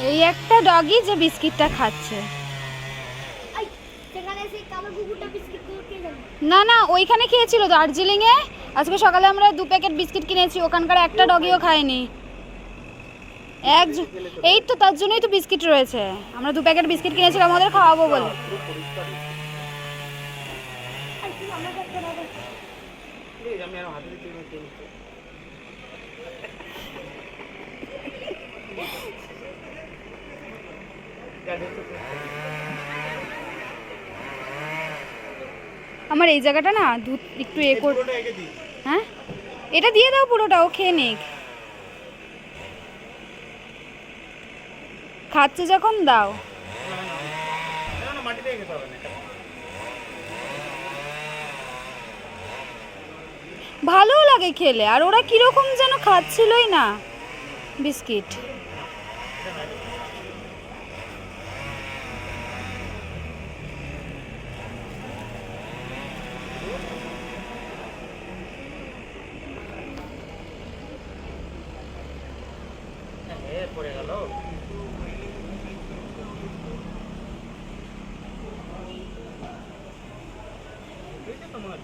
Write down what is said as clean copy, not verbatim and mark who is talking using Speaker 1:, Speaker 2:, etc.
Speaker 1: এই একটা ডগি যে বিস্কিটটা খাচ্ছে। না না, ওইখানে খেয়েছিল দার্জিলিংয়ে। আজকে সকালে আমরা 2 প্যাকেট বিস্কিট কিনেছি, ওখানকার একটা ডগিও খায়নি। এই তো তার জন্যই তো বিস্কিট রয়েছে। আমরা 2 প্যাকেট বিস্কিট কিনেছিলাম আমাদের খাওয়াবো বলে। আমার এই জায়গাটা না দুধ একটু হ্যাঁ, এটা দিয়ে দাও পুরোটা, ও খেয়ে নিক। খাচ্ছে যখন দাও। ভালোও লাগে খেলে, আর ওরা কিরকম যেন খাচ্ছিলই না বিস্কিট।
Speaker 2: পড়ে গেল। তোমার